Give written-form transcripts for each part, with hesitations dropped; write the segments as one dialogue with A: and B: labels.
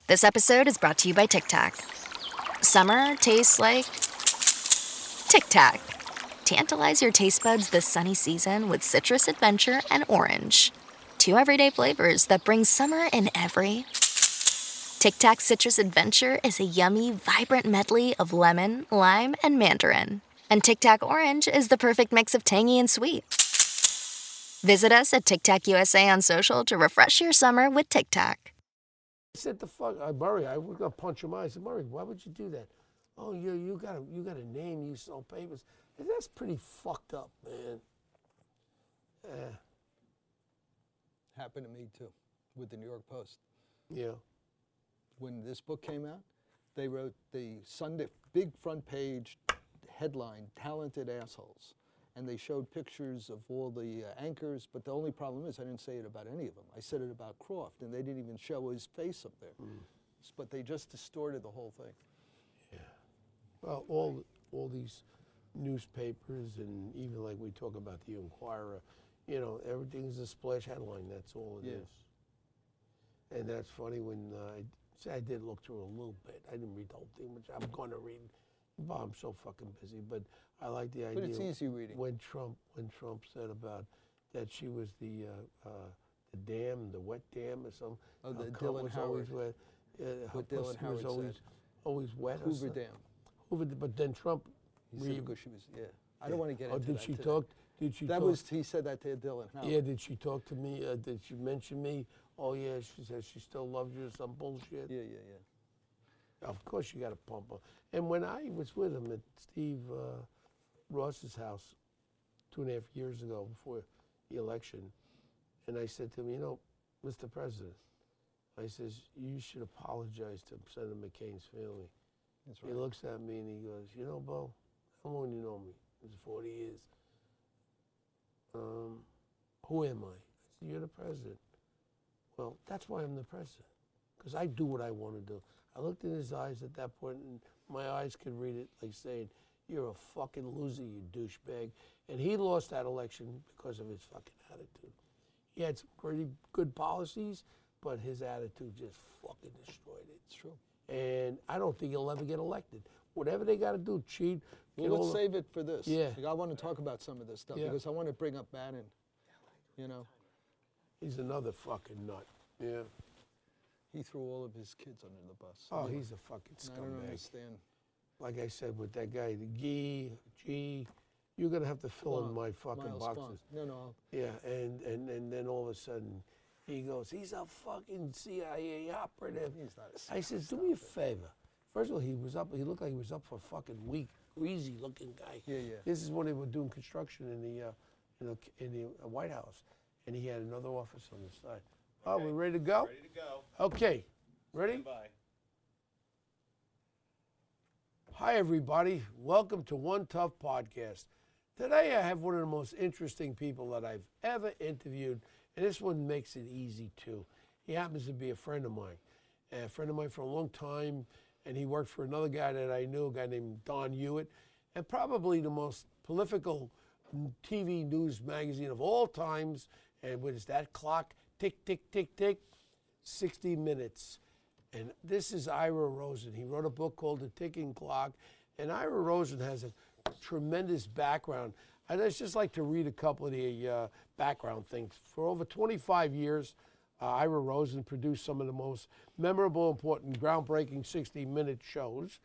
A: This episode is brought to you by Tic Tac. Summer tastes like Tic Tac. Tantalize your taste buds this sunny season with citrus adventure and orange. Two everyday flavors that bring summer in every. Tic Tac Citrus Adventure is a yummy, vibrant medley of lemon, lime, and mandarin. And Tic Tac Orange is the perfect mix of tangy and sweet. Visit us at Tic Tac USA on social to refresh your summer with Tic Tac.
B: I said the fuck, Murray, I was gonna punch him out. I said, Murray, why would you do that? Oh, you got a name, you sell papers. And that's pretty fucked up, man.
C: Happened to me too, with the New York Post.
B: Yeah.
C: When this book came out, they wrote the Sunday big front page headline, "Talented Assholes," and they showed pictures of all the anchors. But the only problem is I didn't say it about any of them. I said it about Croft, and they didn't even show his face up there. But they just distorted the whole thing.
B: Yeah. Well, all these newspapers, and even like we talk about the Inquirer, you know, everything's a splash headline. That's all it is. And that's funny when I did look through a little bit. I didn't read the whole thing, which I'm going to read. Well, I'm so fucking busy, but I like the idea.
C: But it's easy reading.
B: When Trump said about that she was the dam, the wet dam or something.
C: Oh, the Dylan Howard.
B: With
C: What Dylan Howard said.
B: Always wet.
C: Hoover Dam.
B: Hoover, but then Trump.
C: He said because she was, I don't want to get into that.
B: Did she talk? Did she
C: that
B: talk?
C: He said that to Dylan Howard.
B: Yeah, did she talk to me? Did she mention me? Oh, yeah, she says she still loves you or some bullshit.
C: Yeah.
B: Of course you got to pump her. And when I was with him at Steve Ross's house 2.5 years ago before the election, and I said to him, you know, Mr. President, I says, you should apologize to Senator McCain's family.
C: That's right.
B: He looks at me and he goes, you know, Bo, how long you know me? It's 40 years. Who am I? I said, you're the president. Well, that's why I'm the president, because I do what I want to do. I looked in his eyes at that point, and my eyes could read it like saying, you're a fucking loser, you douchebag. And he lost that election because of his fucking attitude. He had some pretty good policies, but his attitude just fucking destroyed it.
C: It's true.
B: And I don't think he'll ever get elected. Whatever they got to do, cheat.
C: Well, let's save it for this.
B: Yeah.
C: I want to talk about some of this stuff because I want to bring up Bannon. You know.
B: He's another fucking nut. Yeah.
C: He threw all of his kids under the bus.
B: Oh, he's a fucking scumbag.
C: I don't understand.
B: Like I said with that guy, the G, you're gonna have to fill in my fucking
C: Miles
B: boxes.
C: Fong. No.
B: Yeah, and then all of a sudden, he goes, he's a fucking CIA operative.
C: He's not a
B: I said, do me a favor. First of all, he looked like he was up for a fucking week, greasy looking guy.
C: Yeah.
B: This is when they were doing construction in the White House, and he had another office on the side. Okay. Oh, we ready to go?
D: Ready to go.
B: Okay, ready?
D: Stand by.
B: Hi, everybody. Welcome to One Tough Podcast. Today, I have one of the most interesting people that I've ever interviewed, and this one makes it easy, too. He happens to be a friend of mine for a long time, and he worked for another guy that I knew, a guy named Don Hewitt, and probably the most prolifical TV news magazine of all times. And what is that clock? Tick, tick, tick, tick, 60 Minutes. And this is Ira Rosen. He wrote a book called The Ticking Clock. And Ira Rosen has a tremendous background. I'd just like to read a couple of the background things. For over 25 years, Ira Rosen produced some of the most memorable, important, groundbreaking 60-minute shows.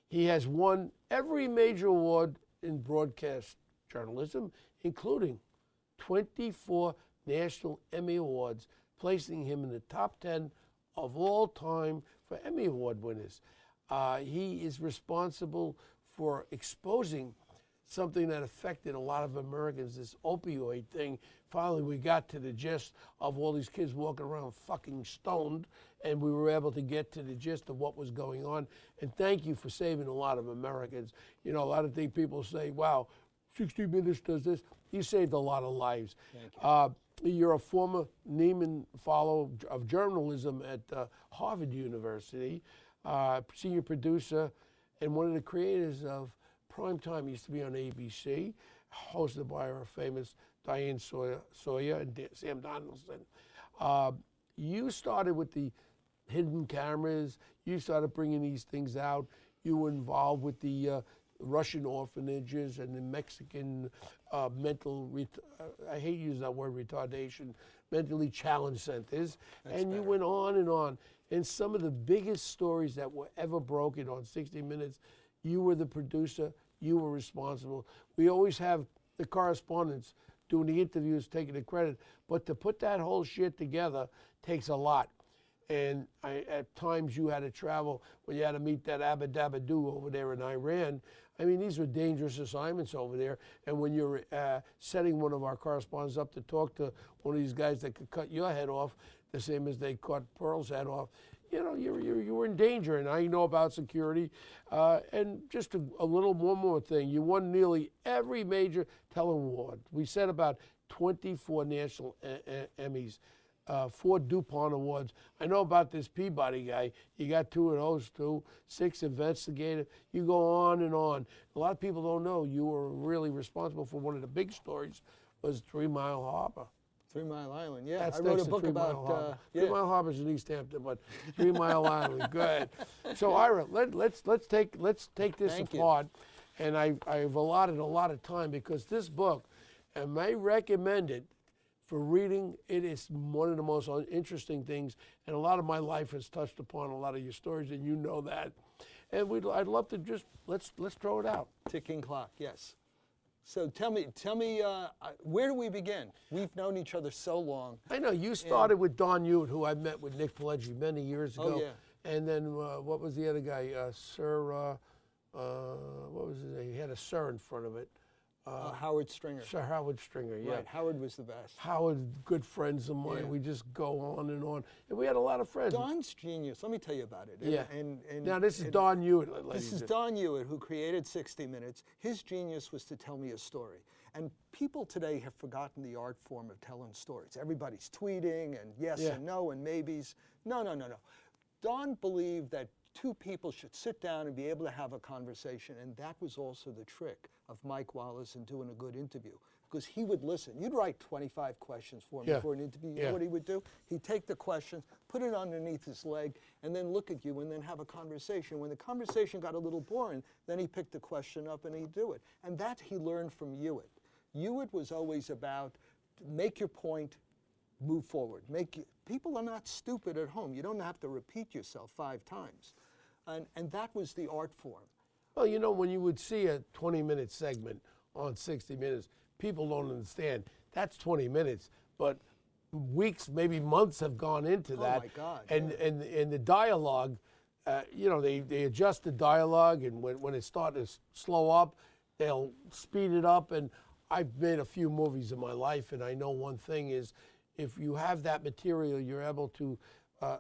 B: He has won every major award in broadcast journalism, including 24 National Emmy Awards, placing him in the top 10 of all time for Emmy Award winners. He is responsible for exposing something that affected a lot of Americans, this opioid thing. Finally, we got to the gist of all these kids walking around fucking stoned, and we were able to get to the gist of what was going on. And thank you for saving a lot of Americans. You know, a lot of people say, wow, 60 Minutes does this. You saved a lot of lives.
C: Thank you.
B: You're a former Neiman Fellow of Journalism at Harvard University, senior producer, and one of the creators of Primetime. Used to be on ABC, hosted by our famous Diane Sawyer and Sam Donaldson. You started with the hidden cameras. You started bringing these things out. You were involved with the Russian orphanages and the Mexican I hate using that word retardation, mentally challenged centers.
C: That's
B: and you
C: better.
B: went on and on. And some of the biggest stories that were ever broken on 60 Minutes, you were the producer, you were responsible. We always have the correspondents doing the interviews, taking the credit. But to put that whole shit together takes a lot. And at times you had to travel when you had to meet that Abba Dabba Doo over there in Iran. I mean, these were dangerous assignments over there. And when you're setting one of our correspondents up to talk to one of these guys that could cut your head off, the same as they cut Pearl's head off, you know, you were in danger. And I know about security. And just one more thing. You won nearly every major teleaward. We said about 24 national Emmys. 4 DuPont Awards. I know about this Peabody guy. You got 2 of those too. 6 investigative. You go on and on. A lot of people don't know you were really responsible for one of the big stories was 3 Mile Harbor.
C: 3 Mile Island, yeah.
B: That's
C: I wrote
B: next
C: a
B: to
C: book
B: 3 Mile
C: about
B: Harbor.
C: yeah.
B: 3 Mile Harbor's in East Hampton, but 3 Mile Island, good. So Ira, let's take this
C: Thank you.
B: apart, and I've allotted a lot of time because this book, and I recommend it for reading. It is one of the most interesting things, and a lot of my life has touched upon a lot of your stories, and you know that. And I'd love to just let's throw it out.
C: Ticking clock, yes. So tell me, where do we begin? We've known each other so long.
B: I know you started with Don Hewitt, who I met with Nick Pileggi many years ago.
C: Oh, yeah.
B: And then what was the other guy? Sir, what was his name? He had a Sir in front of it.
C: Howard Stringer.
B: Sir Howard Stringer, yeah.
C: Right, Howard was the best.
B: Howard, good friends of mine.
C: Yeah.
B: We just go on. And we had a lot of friends.
C: Don's genius. Let me tell you about it.
B: Yeah.
C: And
B: Now, this is Don Hewitt.
C: This is Don Hewitt, who created 60 Minutes. His genius was to tell me a story. And people today have forgotten the art form of telling stories. Everybody's tweeting and yes and no and maybes. No. Don believed that 2 people should sit down and be able to have a conversation, and that was also the trick of Mike Wallace in doing a good interview, because he would listen. You'd write 25 questions for him before an interview. You know what he would do? He'd take the questions, put it underneath his leg, and then look at you and then have a conversation. When the conversation got a little boring, then he picked the question up and he'd do it. And that he learned from Hewitt. Hewitt was always about make your point, move forward. People are not stupid at home. You don't have to repeat yourself 5 times. And that was the art form.
B: Well, you know, when you would see a 20-minute segment on 60 Minutes, people don't understand. That's 20 minutes, but weeks, maybe months have gone into that.
C: Oh, my God.
B: And the dialogue, you know, they adjust the dialogue, and when it starts to slow up, they'll speed it up. And I've made a few movies in my life, and I know one thing is if you have that material, you're able to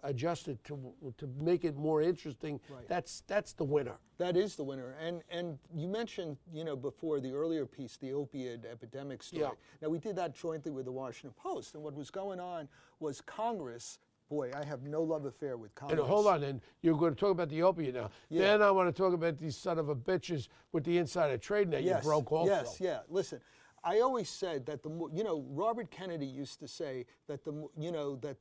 B: adjust it to make it more interesting.
C: Right.
B: That's the winner.
C: That is the winner. And you mentioned, you know, before the earlier piece, the opioid epidemic story.
B: Yeah.
C: Now, we did that jointly with the Washington Post, and what was going on was Congress, boy, I have no love affair with Congress.
B: And hold on, and you're going to talk about the opiate now.
C: Yeah.
B: Then I want to talk about these son of a bitches with the insider trading that you broke also.
C: Yes, yeah. Listen, I always said that the more, you know, Robert Kennedy used to say that the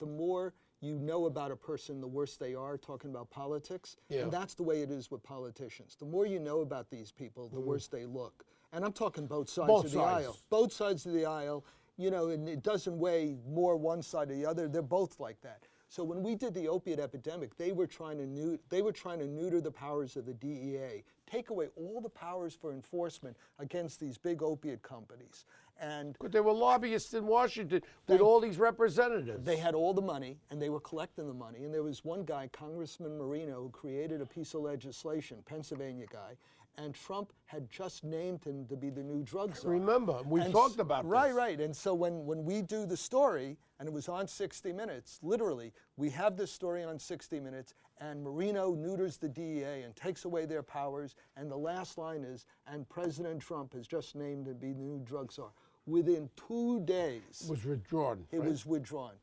C: more you know about a person, the worse they are, talking about politics.
B: Yeah.
C: And that's the way it is with politicians. The more you know about these people, the worse they look. And I'm talking both sides of the aisle. Both sides of the aisle, you know, and it doesn't weigh more one side or the other. They're both like that. So when we did the opiate epidemic, they were trying to neuter the powers of the DEA, take away all the powers for enforcement against these big opiate companies. And
B: But there were lobbyists in Washington with all these representatives.
C: they had all the money, and they were collecting the money. And there was one guy, Congressman Minu, who created a piece of legislation, Pennsylvania guy, and Trump had just named him to be the new drug czar.
B: Remember, we talked about this.
C: Right. And so when we do the story, and it was on 60 Minutes, literally, we have this story on 60 Minutes, and Marino neuters the DEA and takes away their powers, and the last line is, and President Trump has just named to be the new drug czar. Within 2 days,
B: It was withdrawn.
C: it
B: right?
C: was withdrawn.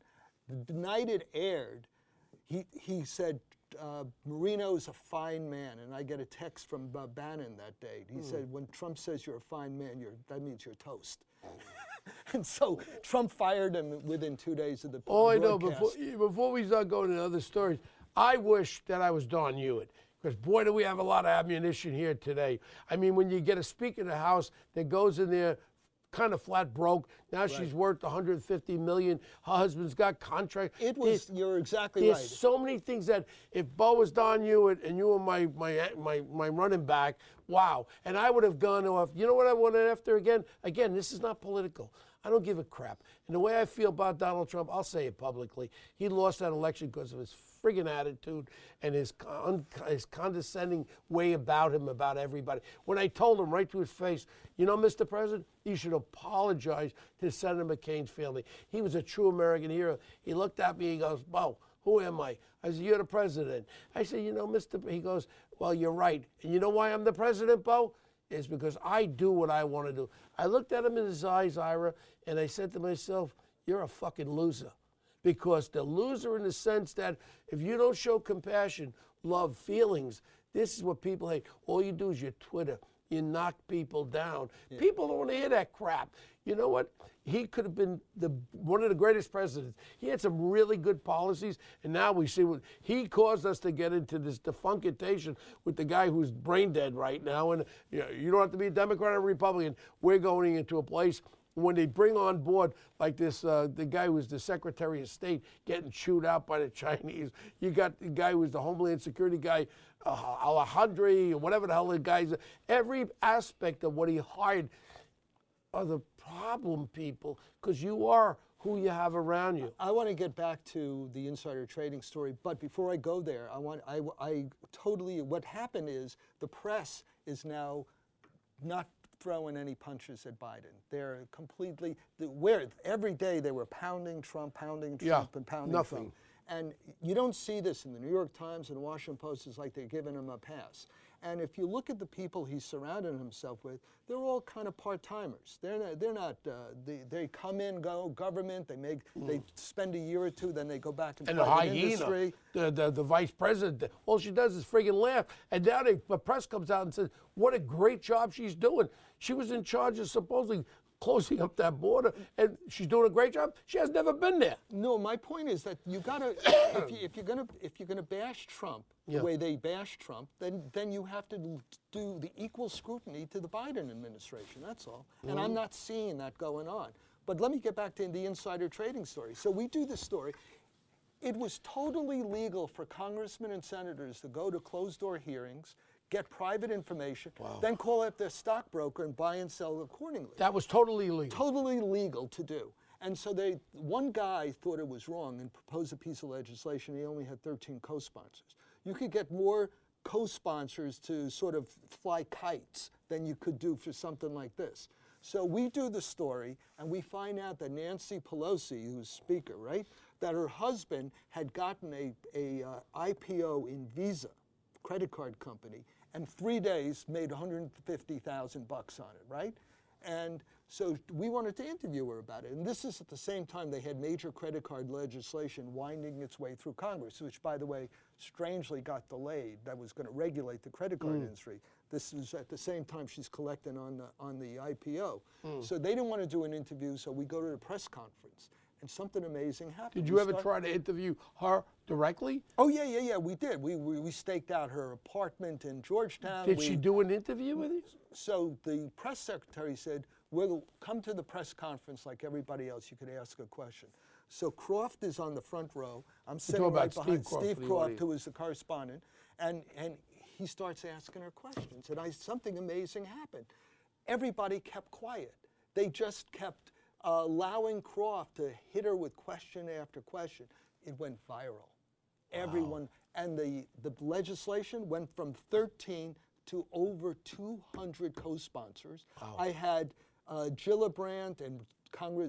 C: The night it aired, he said, Marino's a fine man. And I get a text from Bannon that day. He said, when Trump says you're a fine man, that means you're toast. And so Trump fired him within 2 days of the
B: All I know,
C: broadcast.
B: before we start going to other stories, I wish that I was Don Hewitt, because boy, do we have a lot of ammunition here today. I mean, when you get a Speaker of the House that goes in there kind of flat broke, now she's worth 150 million. Her husband's got contract.
C: You're exactly
B: there's
C: right.
B: so many things that if Bo was Don Hewitt and you were my running back, wow. And I would have gone off. You know what I wanted after again? Again, this is not political. I don't give a crap. And the way I feel about Donald Trump, I'll say it publicly. He lost that election because of his friggin' attitude and his condescending way about him, about everybody. When I told him right to his face, you know, Mr. President, you should apologize to Senator McCain's family. He was a true American hero. He looked at me, he goes, Bo, who am I? I said, you're the president. I said, you know, he goes, well, you're right. And you know why I'm the president, Bo? Is because I do what I want to do. I looked at him in his eyes, Ira, and I said to myself, you're a fucking loser. Because the loser in the sense that if you don't show compassion, love, feelings, this is what people hate. All you do is you Twitter. You knock people down. Yeah. People don't want to hear that crap. You know what? He could have been one of the greatest presidents. He had some really good policies, and now we see what he caused us to get into this defunction with the guy who's brain dead right now. And you don't have to be a Democrat or Republican. We're going into a place when they bring on board like this, the guy who was the Secretary of State getting chewed out by the Chinese. You got the guy who was the Homeland Security guy, Alejandro, or whatever the hell the guy's. Every aspect of what he hired are the problem people, because you are who you have around you.
C: I want to get back to the insider trading story, but before I go there, what happened is the press is now not throwing any punches at Biden. They're completely, every day they were pounding Trump, and pounding
B: nothing.
C: Trump. And you don't see this in the New York Times and the Washington Post. It's like they're giving him a pass. And if you look at the people he's surrounded himself with, they're all kind of part-timers. They come in, go, government, they spend a year or two, then they go back into the industry.
B: The vice president, all she does is friggin' laugh. And now the press comes out and says, what a great job she's doing. She was in charge of supposedly closing up that border, and she's doing a great job. She has never been there.
C: No, my point is that you gotta, if you're gonna bash Trump the way they bash Trump, then you have to do the equal scrutiny to the Biden administration. That's all. And I'm not seeing that going on. But let me get back to the insider trading story. So we do this story. It was totally legal for congressmen and senators to go to closed-door hearings, get private information, then call up their stockbroker and buy and sell accordingly.
B: That was totally legal.
C: Totally legal to do. And so one guy thought it was wrong and proposed a piece of legislation. He only had 13 co-sponsors. You could get more co-sponsors to sort of fly kites than you could do for something like this. So we do the story, and we find out that Nancy Pelosi, who's Speaker, right, that her husband had gotten a IPO in Visa, credit card company, and 3 days made $150,000 on it, right? And so we wanted to interview her about it. And this is at the same time they had major credit card legislation winding its way through Congress, which, by the way, strangely got delayed. That was going to regulate the credit card industry. This was at the same time she's collecting on the IPO. So they didn't want to do an interview, so we go to the press conference. And something amazing happened.
B: Did you ever try to interview her directly?
C: Oh, yeah, we did. We staked out her apartment in Georgetown.
B: Did she do an interview with you?
C: So the press secretary said, we'll come to the press conference like everybody else. You could ask a question. So Croft is on the front row. I'm sitting right behind Steve Croft, who is the correspondent. And he starts asking her questions. And something amazing happened. Everybody kept quiet. They just kept allowing Croft to hit her with question after question. It went viral. Everyone, and the legislation went from 13 to over 200 co-sponsors. I had Gillibrand and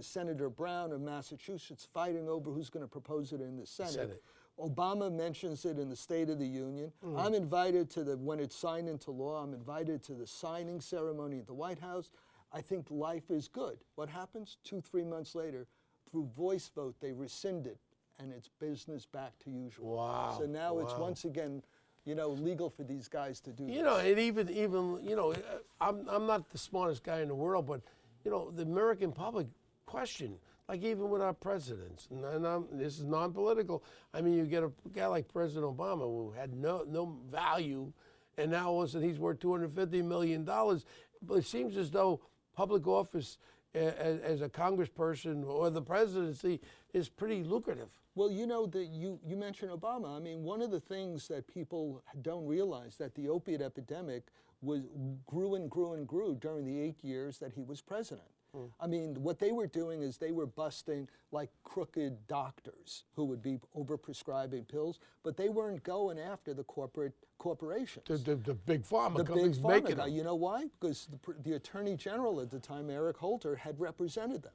C: Senator Brown of Massachusetts fighting over who's going to propose it in the Senate. Obama mentions it in the State of the Union. I'm invited to when it's signed into law. I'm invited to the signing ceremony at the White House. I think life is good. What happens? 2-3 months later, through voice vote, they rescind it, and it's business back to usual.
B: Wow.
C: So now it's once again, legal for these guys to do this.
B: And even I'm not the smartest guy in the world, but, the American public question like even with our presidents, and this is non-political. I mean, you get a guy like President Obama who had no value, and now all of a sudden he's worth $250 million. But it seems as though public office as a congressperson or the presidency is pretty lucrative.
C: Well, you know, that you mentioned Obama. I mean, one of the things that people don't realize that the opiate epidemic grew and grew and grew during the 8 years that he was president. I mean, what they were doing is they were busting like crooked doctors who would be overprescribing pills, but they weren't going after the corporations.
B: The big pharma
C: The
B: companies
C: big
B: making
C: pharma.
B: them.
C: You know why? Because the attorney general at the time, Eric Holder, had represented them.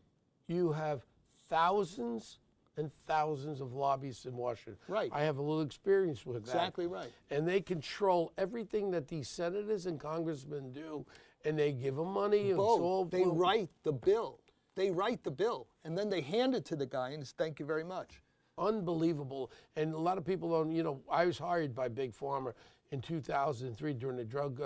B: You have thousands and thousands of lobbyists in Washington.
C: Right.
B: I have a little experience with that.
C: Exactly right.
B: And they control everything that these senators and congressmen do, and they give them money. And it's all,
C: They write the bill. They write the bill, and then they hand it to the guy and say, thank you very much.
B: Unbelievable. And a lot of people don't, you know, I was hired by Big Pharma in 2003 during the drug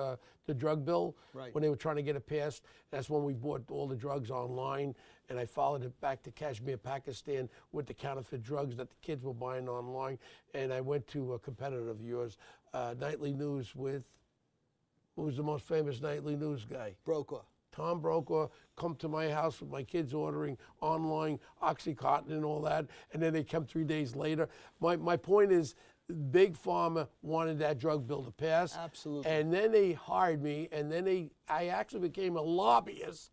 B: bill,
C: Right.
B: when they were trying to get it passed. That's when we bought all the drugs online, and I followed it back to Kashmir, Pakistan, with the counterfeit drugs that the kids were buying online. And I went to a competitor of yours, Nightly News, with, who was the most famous Nightly News guy?
C: Brokaw.
B: Tom Brokaw, come to my house with my kids ordering online Oxycontin and all that, and then they come 3 days later. My point is, Big Pharma wanted that drug bill to pass.
C: Absolutely.
B: And then they hired me, and then I actually became a lobbyist,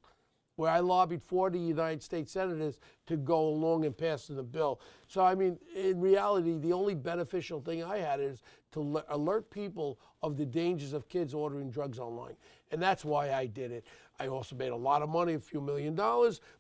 B: where I lobbied for the United States senators to go along and pass the bill. So, I mean, in reality, the only beneficial thing I had is to alert people of the dangers of kids ordering drugs online. And that's why I did it. I also made a lot of money, a few $1 million,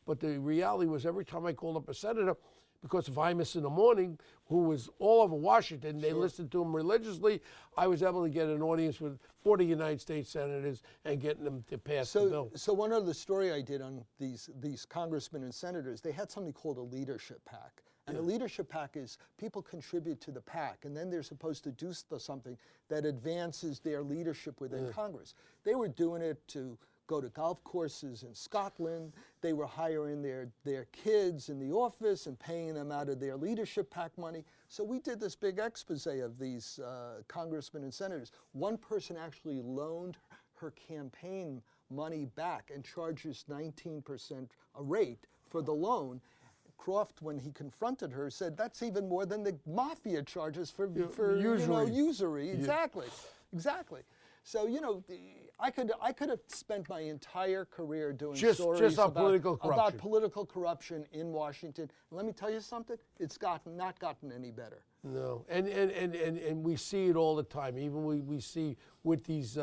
B: but the reality was every time I called up a senator, because of Imus in the Morning, who was all over Washington, they listened to him religiously, I was able to get an audience with 40 United States senators and getting them to pass the bill.
C: So one other story I did on these congressmen and senators, they had something called a leadership PAC. And a leadership PAC is people contribute to the PAC, and then they're supposed to do something that advances their leadership within Congress. They were doing it to go to golf courses in Scotland. They were hiring their kids in the office and paying them out of their leadership PAC money. So we did this big expose of these congressmen and senators. One person actually loaned her campaign money back and charges 19% a rate for the loan. Croft, when he confronted her, said that's even more than the mafia charges for usury. Exactly, exactly. So I could have spent my entire career doing stories
B: about political corruption.
C: About political corruption in Washington. And let me tell you something, it's not gotten any better.
B: No, and we see it all the time. Even we see with these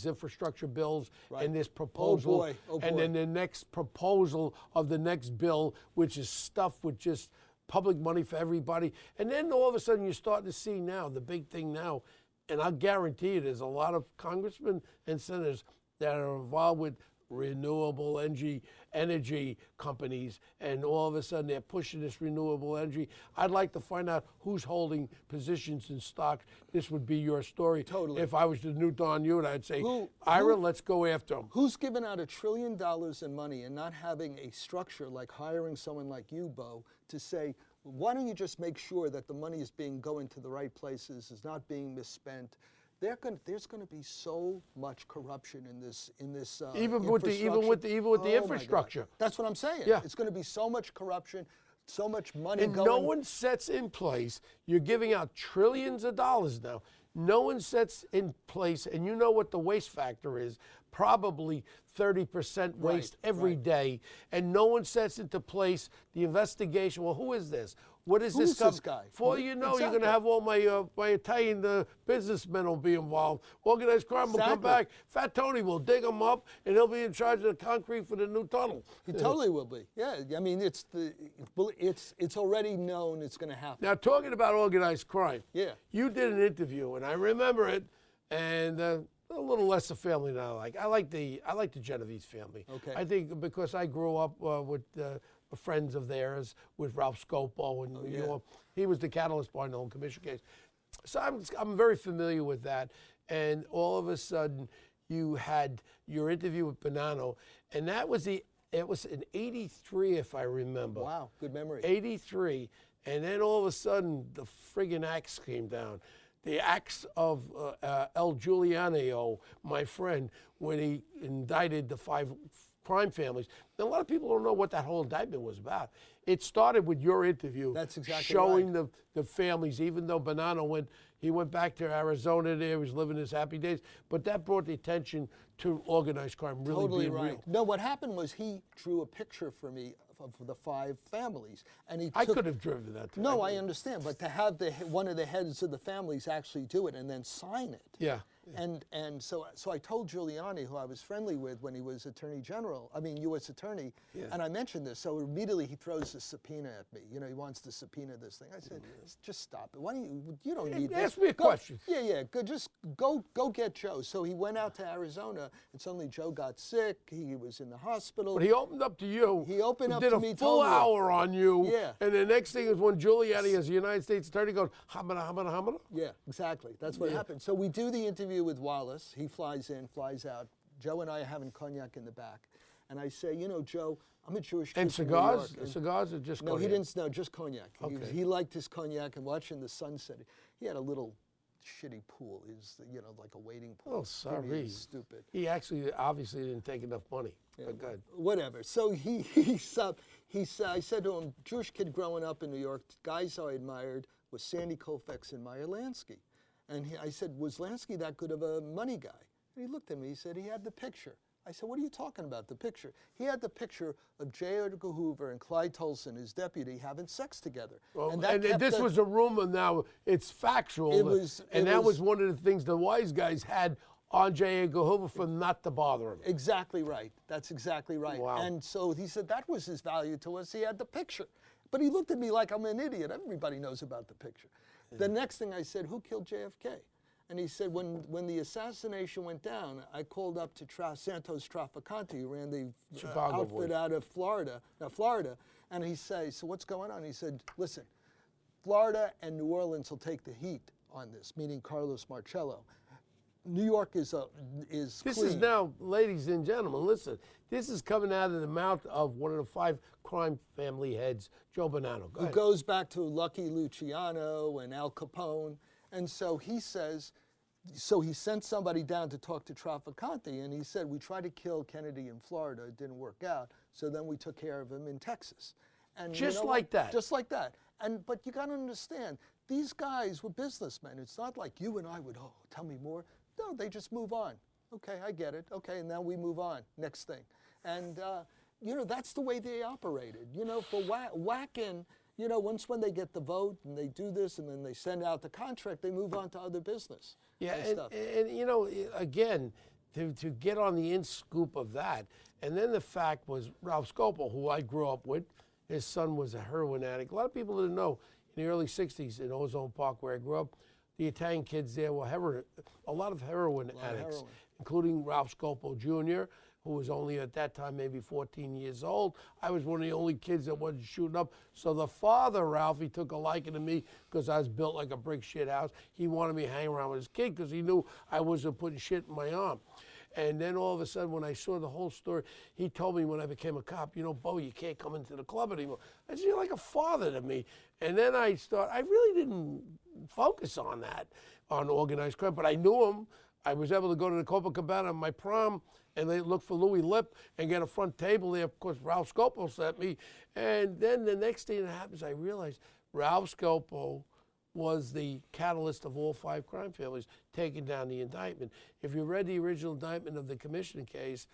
B: infrastructure bills and this proposal,
C: oh boy.
B: And then the next proposal of the next bill, which is stuffed with just public money for everybody. And then all of a sudden you start to see now, the big thing now, and I'll guarantee you there's a lot of congressmen and senators that are involved with renewable energy companies, and all of a sudden they're pushing this renewable energy. I'd like to find out who's holding positions in stock. This would be your story.
C: Totally.
B: If I was the new Don Young, I'd say, Ira, let's go after him.
C: Who's given out $1 trillion in money and not having a structure like hiring someone like you, Bo, to say, why don't you just make sure that the money is going to the right places, is not being misspent? There's going to be so much corruption in this
B: Even with the infrastructure.
C: That's what I'm saying.
B: Yeah.
C: It's going to be so much corruption, so much money
B: and
C: going.
B: No one sets in place. You're giving out trillions of dollars now. No one sets in place, and you know what the waste factor is. Probably 30% waste every day, and no one sets into place the investigation. Well, who is this? What is
C: Who's
B: this
C: this guy?
B: For you know,
C: Exactly.
B: you're going to have all my Italian businessmen will be involved. Organized crime will come
C: Exactly.
B: back. Fat Tony will dig them up, and he'll be in charge of the concrete for the new tunnel.
C: He totally will be. Yeah, I mean, it's already known it's going to happen.
B: Now, talking about organized crime,
C: Yeah.
B: you did an interview, and I remember it, and a little less a family than I like. I like the Genovese family.
C: Okay.
B: I think because I grew up with friends of theirs, with Ralph Scopo in New York. He was the catalyst behind the whole commission case. So I'm very familiar with that. And all of a sudden, you had your interview with Bonanno, and that was the It was in '83, if I remember.
C: Wow, good memory.
B: '83, and then all of a sudden the friggin' axe came down. The axe of El Giuliano, my friend, when he indicted the 5 crime families. And a lot of people don't know what that whole indictment was about. It started with your interview.
C: That's exactly
B: showing
C: right.
B: the families, even though Bonanno went back to Arizona there, he was living his happy days. But that brought the attention to organized crime really
C: Totally
B: being
C: right.
B: real.
C: No, what happened was he drew a picture for me of the 5 families, and he.
B: I could have driven that. Too.
C: No, I understand, but to have one of the heads of the families actually do it and then sign it.
B: Yeah.
C: And so I told Giuliani, who I was friendly with when he was U.S. Attorney, and I mentioned this. So immediately he throws a subpoena at me. He wants to subpoena this thing. I said, just stop it. Why don't you don't need this.
B: Ask me a question.
C: Yeah. Just go get Joe. So he went out to Arizona, and suddenly Joe got sick. He was in the hospital.
B: But he opened up to you.
C: He opened up
B: did
C: to
B: a
C: me,
B: full
C: told me.
B: hour on you.
C: Yeah.
B: And the next thing is when Giuliani, as the United States Attorney, goes, hamana.
C: Yeah, exactly. That's what happened. So we do the interview with Wallace. He flies in, flies out. Joe and I are having cognac in the back. And I say, Joe, I'm a Jewish kid
B: And
C: from New
B: cigars?
C: York. And
B: Cigars or just
C: no,
B: cognac?
C: he didn't. No, just cognac.
B: Okay.
C: He liked his cognac and watching the sunset. He had a little shitty pool. Is like a wading pool.
B: Oh, sorry.
C: Stupid.
B: He actually obviously didn't take enough money.
C: Yeah,
B: But good.
C: whatever. So I said to him, Jewish kid growing up in New York, guys I admired was Sandy Koufax and Meyer Lansky. And I said, was Lansky that good of a money guy? And he looked at me, he said, he had the picture. I said, what are you talking about, the picture? He had the picture of J. Edgar Hoover and Clyde Tolson, his deputy, having sex together.
B: Well,
C: and
B: this was a rumor now. It's factual. That was one of the things the wise guys had on J. Edgar Hoover for not to bother him.
C: Exactly right. That's exactly right.
B: Wow.
C: And so he said that was his value to us. He had the picture. But he looked at me like I'm an idiot. Everybody knows about the picture. Yeah. The next thing I said, who killed JFK? And he said, when the assassination went down, I called up to Santos Traficante, who ran the outfit out of Florida, and he said, so what's going on? He said, listen, Florida and New Orleans will take the heat on this, meaning Carlos Marcello. New York is
B: This
C: clean.
B: is now, ladies and gentlemen, listen, this is coming out of the mouth of one of the 5 crime family heads, Joe Bonanno.
C: Who goes back to Lucky Luciano and Al Capone. And so he says, so he sent somebody down to talk to Traficante, and he said, we tried to kill Kennedy in Florida, it didn't work out, so then we took care of him in Texas. And
B: just like that.
C: Just like that. But you got to understand, these guys were businessmen. It's not like you and I would, tell me more. No, they just move on. Okay, I get it. Okay, and now we move on. Next thing. And, that's the way they operated. For whacking, once when they get the vote and they do this and then they send out the contract, they move on to other business.
B: Yeah, and again, to get on the in scoop of that, and then the fact was Ralph Scopo, who I grew up with, his son was a heroin addict. A lot of people didn't know in the early 60s in Ozone Park where I grew up, the Italian kids there were a lot of heroin addicts, including Ralph Scopo Jr., who was only at that time maybe 14 years old. I was one of the only kids that wasn't shooting up. So the father, Ralph, he took a liking to me because I was built like a brick shit house. He wanted me to hang around with his kid because he knew I wasn't putting shit in my arm. And then all of a sudden, when I saw the whole story, he told me when I became a cop, Bo, you can't come into the club anymore. I said, you're like a father to me. And then I really didn't focus on that, on organized crime, but I knew him. I was able to go to the Copacabana on my prom, and they look for Louis Lip and get a front table there. Of course, Ralph Scopo sent me. And then the next thing that happens, I realized Ralph Scopo was the catalyst of all 5 crime families taking down the indictment. If you read the original indictment of the commission case,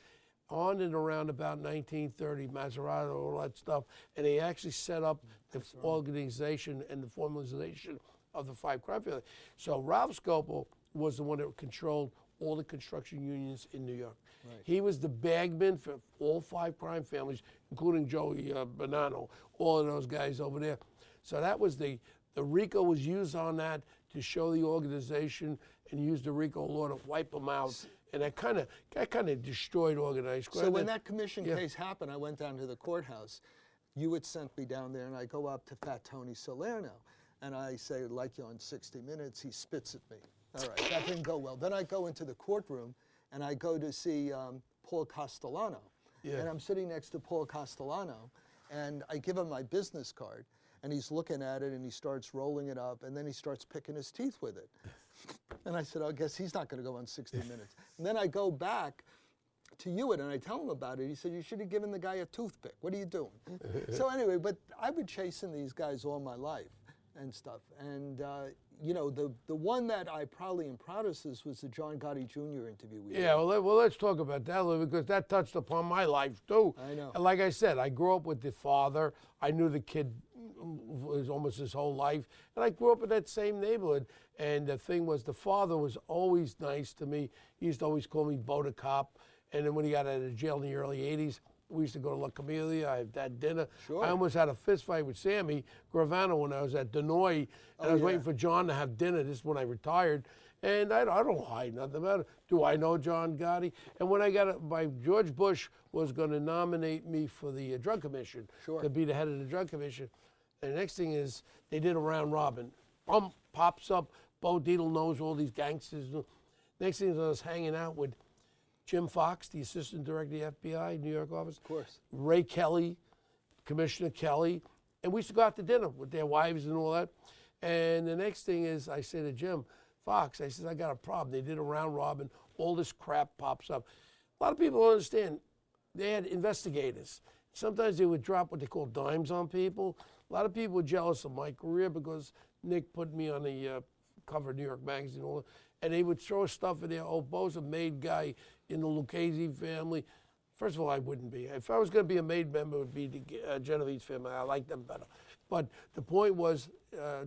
B: on and around about 1930, Maserati, all that stuff, and they actually set up the organization and the formalization of the 5 crime families. So Ralph Scopo was the one that controlled all the construction unions in New York. Right. He was the bagman for all 5 crime families, including Joey Bonanno, all of those guys over there. So that was the RICO was used on that to show the organization and use the RICO law to wipe them out. And that kind of destroyed organized crime.
C: So when that commission case happened, I went down to the courthouse. You had sent me down there, and I go up to Fat Tony Salerno, and I say, like you on 60 Minutes, he spits at me. All right, that didn't go well. Then I go into the courtroom, and I go to see Paul Castellano.
B: Yeah.
C: And I'm sitting next to Paul Castellano, and I give him my business card, and he's looking at it, and he starts rolling it up, and then he starts picking his teeth with it. And I said, I guess he's not going to go on 60 Minutes. And then I go back to Hewitt, and I tell him about it. He said, you should have given the guy a toothpick. What are you doing? So anyway, but I've been chasing these guys all my life and stuff. And, you know, the one that I probably am proudest is was the John Gotti Jr. interview we did.
B: Yeah, well, let's talk about that a little, because that touched upon my life too.
C: I know.
B: And like I said, I grew up with the father. I knew the kid was almost his whole life, and I grew up in that same neighborhood. And the thing was, the father was always nice to me. He used to always call me Boda Cop. And then when he got out of jail in the early 80s, we used to go to La Camellia. I had dinner.
C: Sure.
B: I almost had a fist fight with Sammy Gravano when I was at Denoy, and I was waiting for John to have dinner. This is when I retired. And I don't hide nothing about it. Do I know John Gotti? And when I got it, George Bush was going to nominate me for the Drug Commission to be the head of the Drug Commission. And the next thing is, they did a round robin. Bump pops up. Bo Dietl knows all these gangsters. Next thing is, I was hanging out with Jim Fox, the assistant director of the FBI, New York office.
C: Of course.
B: Ray Kelly, Commissioner Kelly. And we used to go out to dinner with their wives and all that. And the next thing is, I say to Jim Fox, I said, I got a problem. They did a round robin. All this crap pops up. A lot of people don't understand. They had investigators. Sometimes they would drop what they call dimes on people. A lot of people were jealous of my career because Nick put me on the cover of New York Magazine and all that. And they would throw stuff in there. Oh, Bo's a maid guy in the Lucchese family. First of all, I wouldn't be. If I was going to be a maid member, it would be the Genovese family. I like them better. But the point was,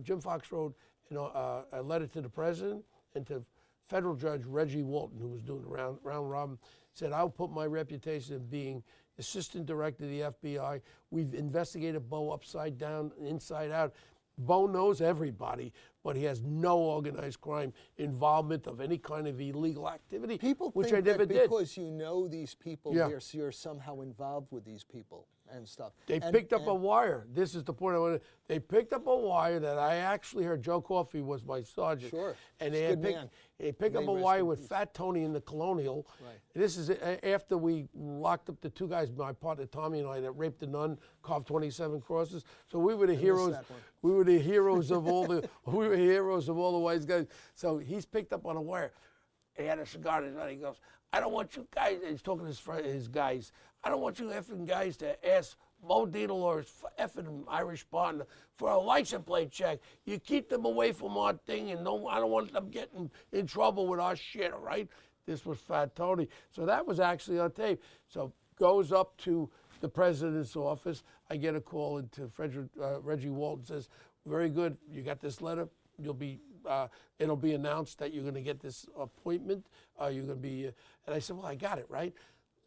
B: Jim Fox wrote a letter to the president and to federal judge Reggie Walton, who was doing the round robin, said, I'll put my reputation of being assistant director of the FBI. We've investigated Bo upside down, inside out. Bo knows everybody, but he has no organized crime involvement of any kind of illegal activity,
C: People
B: which
C: think
B: I never
C: that
B: did.
C: because you know these people, you're somehow involved with these people and stuff.
B: They picked up a wire. This is the point I wanted. They picked up a wire that I actually heard. Joe Coffey was my sergeant.
C: Sure.
B: And
C: He's a good man.
B: they picked up
C: May
B: a
C: rest
B: wire
C: in
B: with
C: peace.
B: Fat Tony in the Colonial.
C: Right.
B: This is after we locked up the two guys, my partner Tommy and I, that raped the nun, carved 27 crosses. So we were the heroes.
C: that one.
B: We were the heroes of all the. We were heroes of all the wise guys. So he's picked up on a wire. He had a cigar in his mouth. He goes, I don't want you guys. He's talking to his guys. I don't want you effing guys to ask Bo Dietl or his effing Irish partner for a license plate check. You keep them away from our thing, and I don't want them getting in trouble with our shit, all right? This was Fat Tony. So that was actually on tape. So goes up to the president's office. I get a call into Reggie Walton says, very good, you got this letter. You'll be, it'll be announced that you're going to get this appointment. You're going to be, and I said, well, I got it, right?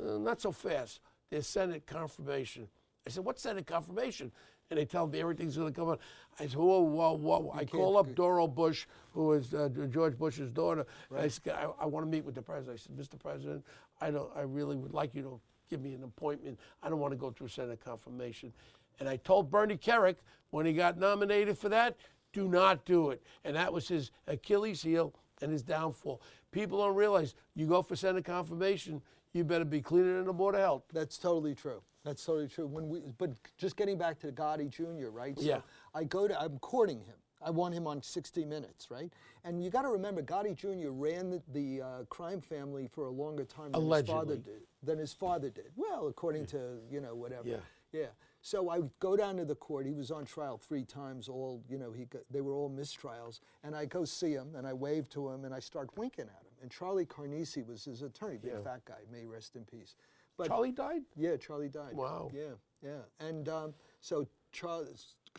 B: Not so fast. There's Senate confirmation. I said, what's Senate confirmation? And they tell me everything's going to come on. I said, whoa, whoa, whoa. I call up Doro Bush, who is George Bush's daughter. Right. And I said, I want to meet with the president. I said, Mr. President, I really would like you to give me an appointment. I don't want to go through Senate confirmation. And I told Bernie Kerik, when he got nominated for that, do not do it. And that was his Achilles heel and his downfall. People don't realize you go for Senate confirmation, you better be cleaner than the Board of Health.
C: That's totally true. That's totally true. But just getting back to Gotti Jr., right? So
B: yeah.
C: I'm courting him. I want him on 60 Minutes, right? And you got to remember, Gotti Jr. ran the crime family for a longer time than his father did. Well, according to, whatever.
B: Yeah.
C: Yeah. So I would go down to the court. He was on trial 3 times. They were all mistrials. And I go see him, and I wave to him, and I start winking at him. And Charlie Carnisi was his attorney, big fat guy, may rest in peace. But
B: Charlie died?
C: Yeah, Charlie died.
B: Wow.
C: Yeah. And so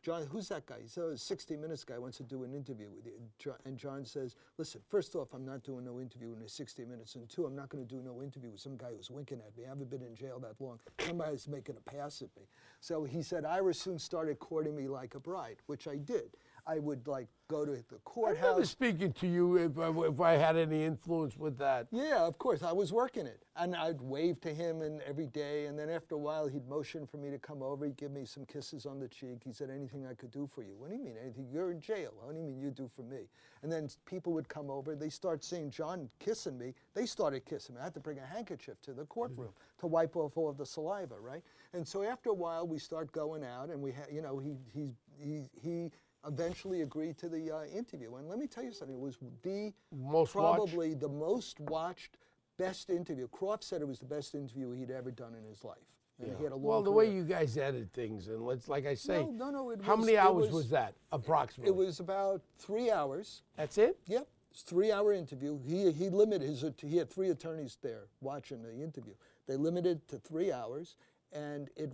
C: John, who's that guy? He's a 60 Minutes guy, wants to do an interview with you. And John says, listen, first off, I'm not doing no interview in the 60 Minutes. And 2, I'm not going to do no interview with some guy who's winking at me. I haven't been in jail that long. Somebody's making a pass at me. So he said, Ira soon started courting me like a bride, which I did. I would like go to the
B: I remember
C: courthouse.
B: speaking to you if I had any influence with that.
C: Yeah, of course. I was working it. And I'd wave to him and every day. And then after a while, he'd motion for me to come over. He'd give me some kisses on the cheek. He said, anything I could do for you. What do you mean anything? You're in jail. What do you mean you do for me? And then people would come over. They start seeing John kissing me. They started kissing me. I had to bring a handkerchief to the courtroom to wipe off all of the saliva, right? And so after a while, we start going out. And we had, you know, he eventually agreed to the interview. And let me tell you something. It was probably the most watched, best interview. Croft said it was the best interview he'd ever done in his life. And he had a long
B: Well, the
C: career.
B: way you guys edit things, and like I say,
C: No,
B: how many hours was that, approximately?
C: It was about 3 hours.
B: That's it?
C: Yep. It's a 3-hour interview. He limited he had 3 attorneys there watching the interview. They limited to 3 hours, and it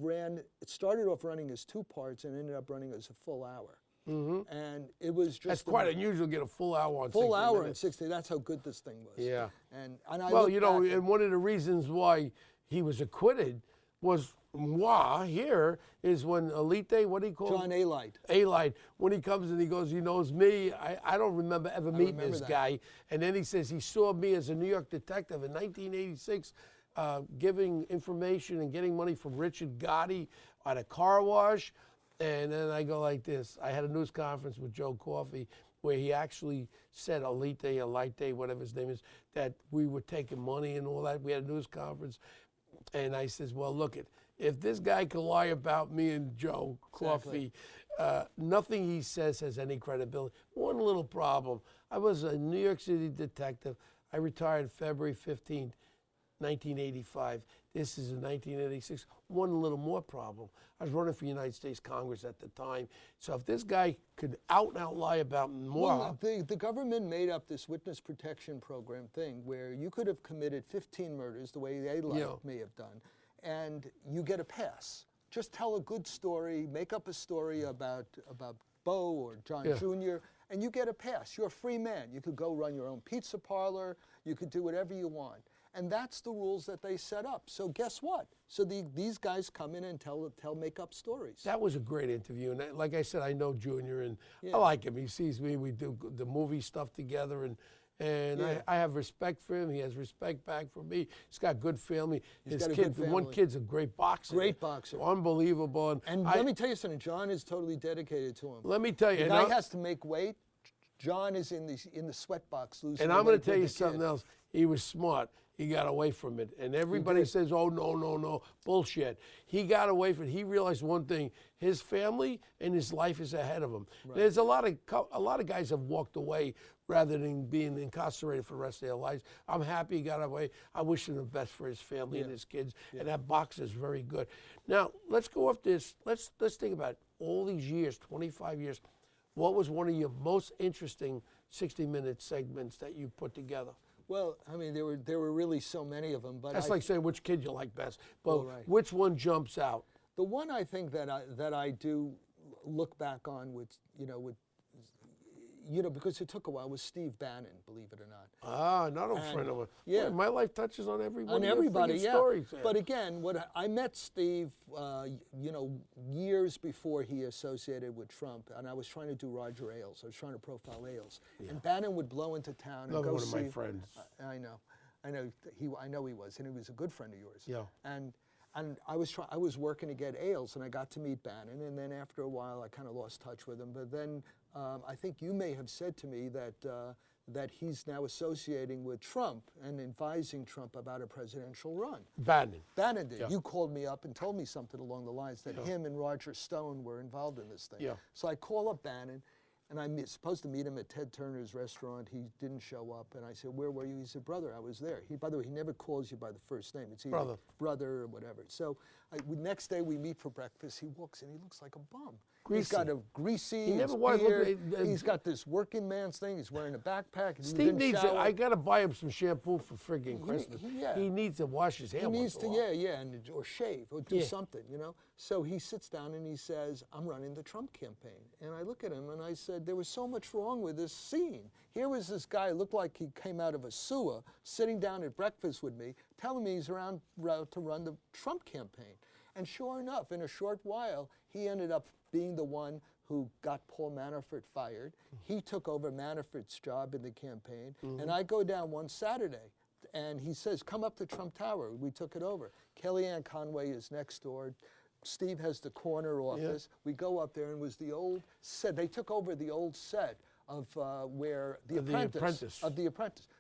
C: started off running as 2 parts and ended up running as a full hour. And it was just
B: That's quite unusual to get a full hour on 60
C: full hour
B: minutes.
C: and 60. That's how good this thing was.
B: Yeah.
C: And I
B: Well,
C: look
B: you know,
C: back
B: and one of the reasons why he was acquitted was here is when Elite, what do you call
C: John
B: him?
C: Alite.
B: Alite, when he comes and he goes, he knows me. I don't remember ever meeting
C: remember
B: this
C: that.
B: guy. And then he says he saw me as a New York detective in 1986 giving information and getting money from Richard Gotti at a car wash. And then I go like this. I had a news conference with Joe Coffey where he actually said Elite, whatever his name is, that we were taking money and all that. We had a news conference. And I says, well, look, if this guy can lie about me and Joe Coffey, nothing he says has any credibility. One little problem. I was a New York City detective. I retired February 15th, 1985. This is in 1986. One little more problem. I was running for United States Congress at the time. So if this guy could out and out lie about more.
C: Well, the government made up this witness protection program thing where you could have committed 15 murders the way they may have done, and you get a pass. Just tell a good story, make up a story about Bo or John Jr., and you get a pass. You're a free man. You could go run your own pizza parlor. You could do whatever you want. And that's the rules that they set up. So guess what? So these guys come in and make up stories.
B: That was a great interview. And like I said, I know Junior, and I like him. He sees me. We do the movie stuff together, and I have respect for him. He has respect back for me. He's got good family. His kid, one kid's a great boxer.
C: Great boxer.
B: Unbelievable.
C: And let me tell you something. John is totally dedicated to him.
B: Let me tell you.
C: The guy has to make weight. John is in the sweat box losing.
B: And I'm going to tell you something else. He was smart. He got away from it. And everybody says, oh, no, bullshit. He got away from it. He realized one thing. His family and his life is ahead of him. Right. There's a lot of guys have walked away rather than being incarcerated for the rest of their lives. I'm happy he got away. I wish him the best for his family and his kids. And that box is very good. Now, let's go off this. Let's think about it. All these years, 25 years, what was one of your most interesting 60-minute segments that you put together?
C: Well, I mean, there were really so many of them, but
B: that's like saying which kid you like best. But
C: right.
B: Which one jumps out?
C: The one I think that I do look back on because it took a while was Steve Bannon, believe it or not.
B: Not a friend of mine.
C: Yeah,
B: well, my life touches on everyone.
C: On everybody, yeah.
B: Stories,
C: but again, I met Steve, years before he associated with Trump, and I was trying to do Roger Ailes. I was trying to profile Ailes, and Bannon would blow into town and go see.
B: One of my friends.
C: I know he was, and he was a good friend of yours.
B: Yeah.
C: And I was working to get Ailes, and I got to meet Bannon, and then after a while, I kind of lost touch with him. But then I think you may have said to me that he's now associating with Trump and advising Trump about a presidential run.
B: Bannon
C: did.
B: Yeah.
C: You called me up and told me something along the lines that him and Roger Stone were involved in this thing.
B: Yeah.
C: So I call up Bannon, and I'm supposed to meet him at Ted Turner's restaurant. He didn't show up, and I said, "Where were you?" He said, "Brother, I was there." By the way, he never calls you by the first name. It's either brother or whatever. So next day we meet for breakfast. He walks in. He looks like a bum.
B: Greasy.
C: He's got a greasy.
B: He never
C: He's got this working man's thing. He's wearing a backpack.
B: Steve needs it. I got to buy him some shampoo for friggin' Christmas.
C: Yeah.
B: He needs to wash his hair.
C: He needs to,
B: yeah,
C: or shave, or do something, So he sits down and he says, "I'm running the Trump campaign." And I look at him and I said, there was so much wrong with this scene. Here was this guy, looked like he came out of a sewer, sitting down at breakfast with me, telling me he's around to run the Trump campaign. And sure enough, in a short while, he ended up being the one who got Paul Manafort fired. He took over Manafort's job in the campaign. And I go down one Saturday, and he says, come up to Trump Tower. We took it over. Kellyanne Conway is next door. Steve has the corner office. We go up there, and it was the old set. They took over the old set of where The Apprentice.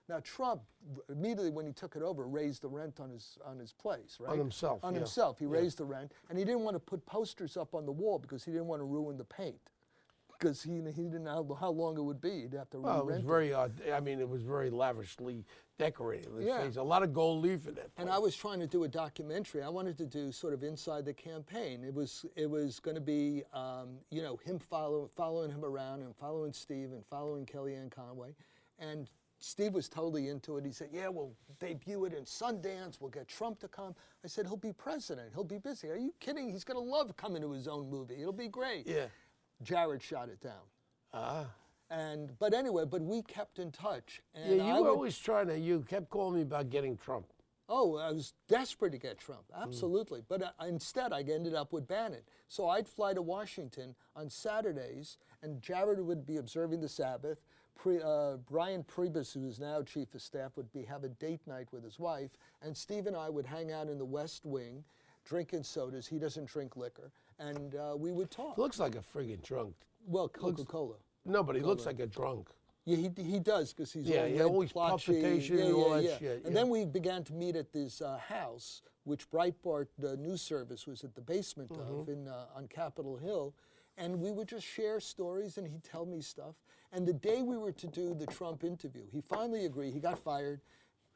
C: Now, Trump, immediately when he took it over, raised the rent on his place, right?
B: On himself.
C: On himself. He raised the rent, and he didn't want to put posters up on the wall because he didn't want to ruin the paint. Because he didn't know how long it would be. He'd have to re-rent
B: it was very, I mean, it was very lavishly decorated.
C: Yeah.
B: A lot of gold leaf in it.
C: And I was trying to do a documentary. I wanted to do sort of inside the campaign. It was going to be, you know, him following him around and following Steve and following Kellyanne Conway. And Steve was totally into it. He said, yeah, we'll debut it in Sundance. We'll get Trump to come. I said, he'll be president. He'll be busy. Are you kidding? He's going to love coming to his own movie. It'll be great.
B: Yeah.
C: Jared shot it down. But anyway, we kept in touch. And
B: yeah, you were always you kept calling me about getting Trump.
C: Oh, I was desperate to get Trump, absolutely. But instead, I ended up with Bannon. So I'd fly to Washington on Saturdays, and Jared would be observing the Sabbath. Brian Priebus, who is now chief of staff, would have a date night with his wife, and Steve and I would hang out in the West Wing, drinking sodas. He doesn't drink liquor, and we would talk.
B: Looks like a friggin' drunk.
C: Well, Coca-Cola.
B: No, but he looks like a drunk.
C: Yeah, he does, because he's
B: always palpitation and all that shit.
C: And then we began to meet at this house, which Breitbart News Service was at the basement of on Capitol Hill, and we would just share stories, and he'd tell me stuff. And the day we were to do the Trump interview, he finally agreed. He got fired.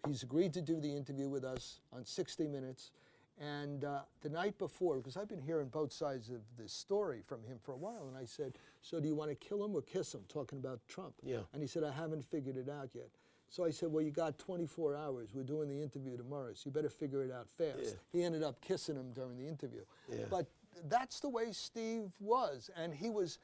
C: He's agreed to do the interview with us on 60 Minutes. And the night before, because I've been hearing both sides of this story from him for a while, and I said, so do you want to kill him or kiss him, talking about Trump?
B: Yeah.
C: And he said, I haven't figured it out yet. So I said, well, you got 24 hours. We're doing the interview tomorrow, so you better figure it out fast.
B: Yeah.
C: He ended up kissing him during the interview.
B: Yeah.
C: But that's the way Steve was. And he was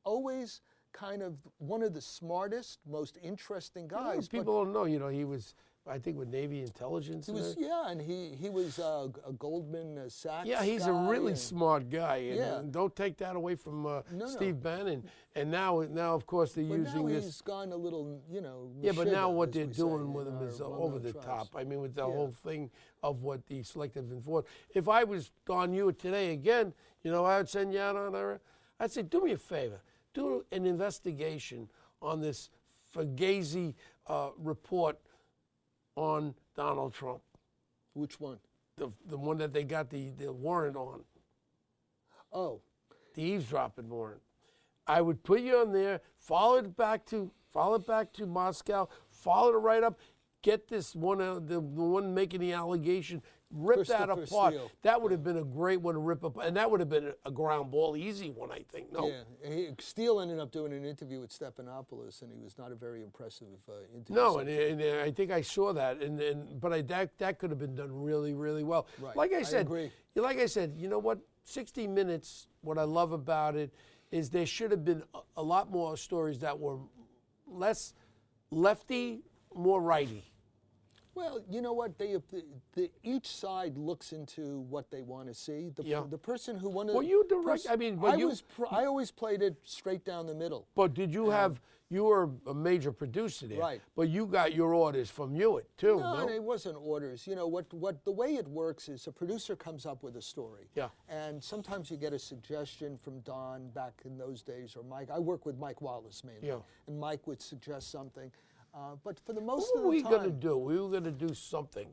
C: always kind of one of the smartest, most interesting guys.
B: People don't know, you know, he was, I think, with Navy intelligence.
C: He was, and he was a Goldman Sachs
B: Yeah, he's
C: guy,
B: a really smart guy. And don't take that away from Steve Bannon. And now, of course, they're using this.
C: He's gone a little, you know.
B: Yeah, but now what they're
C: say
B: doing with him is over the top. I mean, with the whole thing of what the selective enforcement. If I was on you today again, you know, I would send you out on there. I'd say, do me a favor. Do an investigation on this Fugazi report on Donald Trump.
C: Which one?
B: The one that they got the warrant on.
C: Oh.
B: The eavesdropping warrant. I would put you on there, follow it back to Moscow, follow it right up, get this one, the one making the allegation, rip that apart.
C: Steele.
B: That would have been a great one to rip up, and that would have been a ground ball easy one, I think. No.
C: Yeah, Steele ended up doing an interview with Stephanopoulos, and he was not a very impressive interview.
B: No, and I think I saw that, but that could have been done really, really well.
C: Right.
B: Like I said,
C: agree.
B: Like I said, you know what? 60 Minutes. What I love about it is there should have been a lot more stories that were less lefty, more righty.
C: Well, you know what? Each side looks into what they want to see. The person who wanted.
B: Well, you direct. I mean, but
C: I always played it straight down the middle.
B: But did you have? You were a major producer there,
C: right?
B: But you got your orders from Hewitt too.
C: No,
B: no?
C: And it wasn't orders. You know what? The way it works is a producer comes up with a story.
B: Yeah.
C: And sometimes you get a suggestion from Don back in those days, or Mike. I work with Mike Wallace mainly.
B: Yeah.
C: And Mike would suggest something. But for the most of the time,
B: what were we going to do? We were going to do something.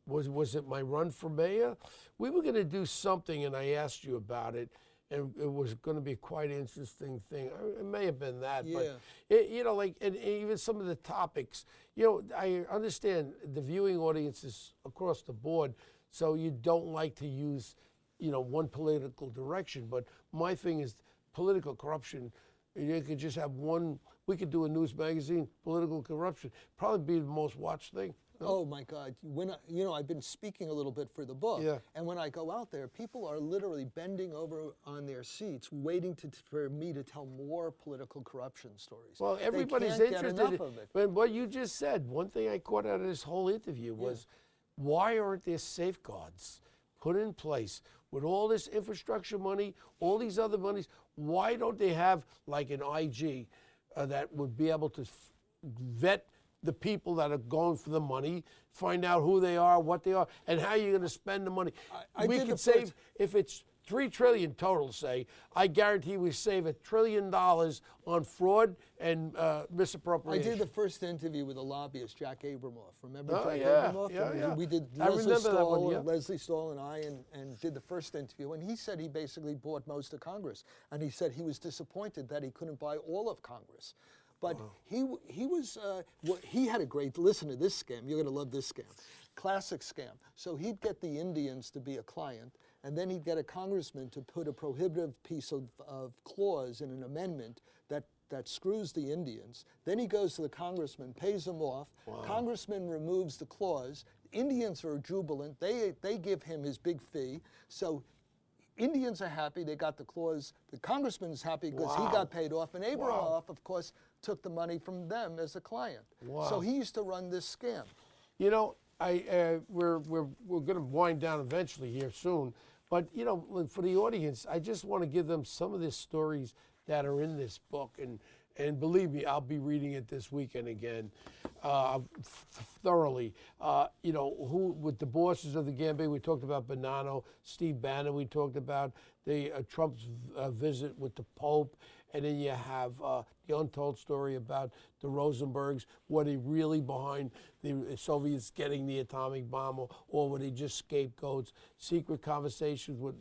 B: Was it my run for mayor? We were going to do something, and I asked you about it, and it was going to be quite an interesting thing. It may have been that, but you know, like, and even some of the topics. You know, I understand the viewing audience is across the board, so you don't like to use, you know, one political direction. But my thing is political corruption. You could just have one. We could do a news magazine, political corruption, probably be the most watched thing. No?
C: Oh my God! You know, I've been speaking a little bit for the book, and when I go out there, people are literally bending over on their seats, waiting for me to tell more political corruption stories.
B: Well, everybody's
C: they can't
B: interested.
C: Get enough of it.
B: But what you just said, one thing I caught out of this whole interview was, why aren't there safeguards put in place with all this infrastructure money, all these other monies? why don't they have like an IG that would be able to vet the people that are going for the money, find out who they are, what they are, and how you're going to spend the money. We could save, if it's $3 trillion total, say, I guarantee we save $1 trillion on fraud and misappropriation.
C: I did the first interview with a lobbyist, Jack Abramoff. Remember Jack
B: yeah,
C: Abramoff?
B: yeah.
C: We did Leslie Stahl and I and did the first interview. And he said he basically bought most of Congress. And he said he was disappointed that he couldn't buy all of Congress. But he had a great, listen to this scam. You're going to love this scam. Classic scam. So he'd get the Indians to be a client, and then he'd get a congressman to put a prohibitive piece of clause in an amendment that screws the Indians. Then he goes to the congressman, pays them off. Congressman removes the clause. Indians are jubilant. They give him his big fee. So Indians are happy they got the clause. The congressman's happy because he got paid off. And Abramoff, of course, took the money from them as a client. So he used to run this scam.
B: You know, we're going to wind down eventually here soon. But, you know, for the audience, I just want to give them some of the stories that are in this book. And believe me, I'll be reading it this weekend again, thoroughly. You know, who with the bosses of the Gambia, we talked about Bonanno, Steve Bannon, we talked about the Trump's visit with the Pope, and then you have the untold story about the Rosenbergs. Were they really behind the Soviets getting the atomic bomb, or were they just scapegoats? Secret conversations with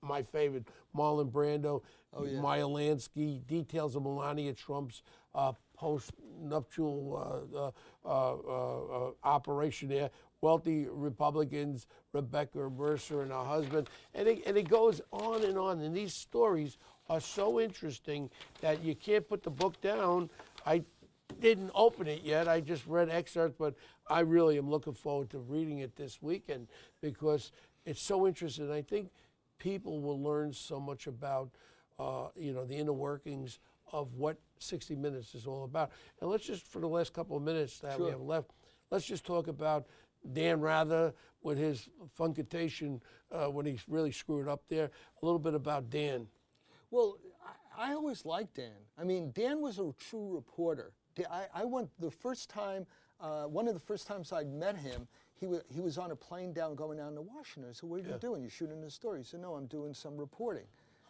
B: my favorite, Marlon Brando, Maya Lansky, details of Melania Trump's post-nuptial operation there, wealthy Republicans, Rebecca Mercer and her husband, and it goes on and on. And these stories are so interesting that you can't put the book down. I didn't open it yet. I just read excerpts, but I really am looking forward to reading it this weekend because it's so interesting. I think people will learn so much about, you know, the inner workings of what 60 Minutes is all about. And let's just, for the last couple of minutes that we have left, let's just talk about Dan Rather with his funkitation when he really screwed up there. A little bit about Dan.
C: Well, I always liked Dan. I mean, Dan was a true reporter. I went the first time, one of the first times I'd met him, he was on a plane going down to Washington. I said, what are you doing? You shooting a story? He said, no, I'm doing some reporting.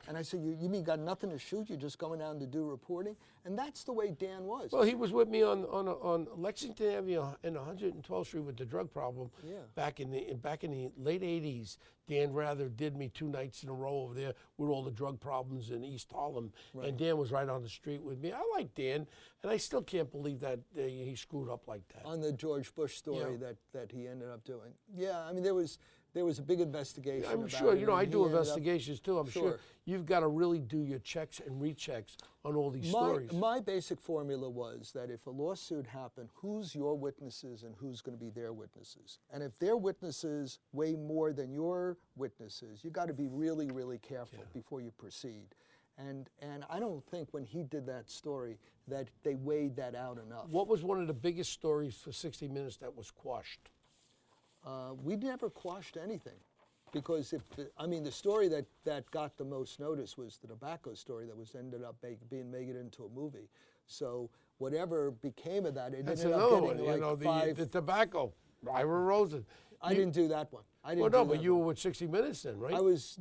C: And I said, you mean got nothing to shoot? You're just going down to do reporting? And that's the way Dan was.
B: Well, he was with me on Lexington Avenue and 112th Street with the drug problem. Back in the late 80s. Dan Rather did me 2 nights in a row over there with all the drug problems in East Harlem. And Dan was right on the street with me. I like Dan, and I still can't believe that he screwed up like that.
C: On the George Bush story that he ended up doing. Yeah, I mean, there was a big investigation.
B: I'm sure, you know, I do investigations too. I'm sure you've got to really do your checks and rechecks on all these stories.
C: My basic formula was that if a lawsuit happened, who's your witnesses and who's going to be their witnesses? And if their witnesses weigh more than your witnesses, you got to be really, really careful before you proceed. And I don't think when he did that story that they weighed that out enough.
B: What was one of the biggest stories for 60 Minutes that was quashed?
C: We never quashed anything, because the story that got the most notice was the tobacco story that was ended up being made into a movie. So whatever became of that, it ended up getting like
B: you know, the tobacco, Ira Rosen.
C: I didn't do that one.
B: But you were with 60 Minutes then, right?
C: I was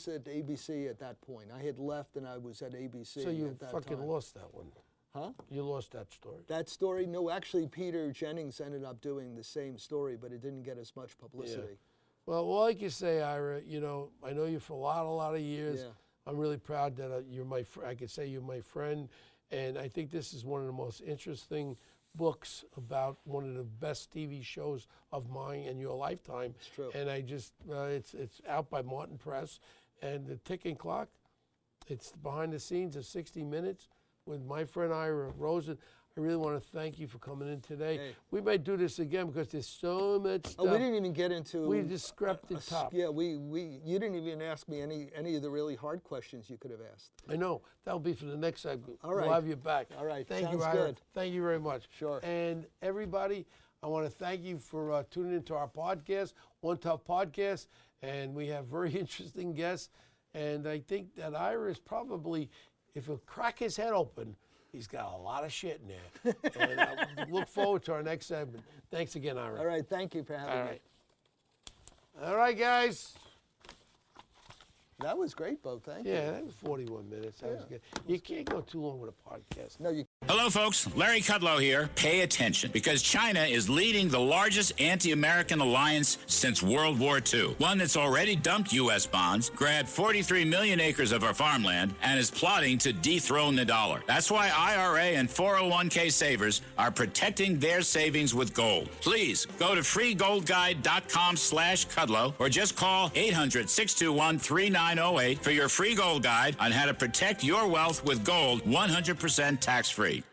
C: at ABC at that point. I had left and I was at ABC.
B: So you
C: at that
B: fucking
C: time.
B: lost that one.
C: Huh?
B: You lost that story.
C: That story? No, actually, Peter Jennings ended up doing the same story, but it didn't get as much publicity.
B: Well, like you say, Ira, you know, I know you for a lot of years. I'm really proud that you're I could say you're my friend, and I think this is one of the most interesting books about one of the best TV shows of mine and your lifetime.
C: It's true.
B: And I just, it's out by Martin Press, and the ticking clock, it's behind the scenes of 60 Minutes. With my friend Ira Rosen. I really want to thank you for coming in today.
C: Hey.
B: We might do this again because there's so much stuff.
C: Oh, we didn't even get into.
B: We just scrapped the top.
C: Yeah, you didn't even ask me any of the really hard questions you could have asked.
B: I know. That'll be for the next segment.
C: All right.
B: We'll have you back.
C: All right.
B: Thank
C: Sounds
B: you, Ira.
C: good.
B: Thank you very much.
C: Sure.
B: And everybody, I want to thank you for tuning into our podcast, One Tough Podcast, and we have very interesting guests. And I think that Ira is probably, if he'll crack his head open, he's got a lot of shit in there. And I look forward to our next segment. Thanks again, Ira.
C: All right, thank you for having me.
B: All right, guys.
C: That was great, Bo. Thank you.
B: Yeah, that was 41 minutes. That was good. You can't go too long with a podcast.
C: No, you.
D: Hello, folks. Larry Kudlow here. Pay attention, because China is leading the largest anti-American alliance since World War II. One that's already dumped U.S. bonds, grabbed 43 million acres of our farmland, and is plotting to dethrone the dollar. That's why IRA and 401k savers are protecting their savings with gold. Please go to freegoldguide.com/Kudlow or just call 800-621-3908 for your free gold guide on how to protect your wealth with gold 100% tax-free.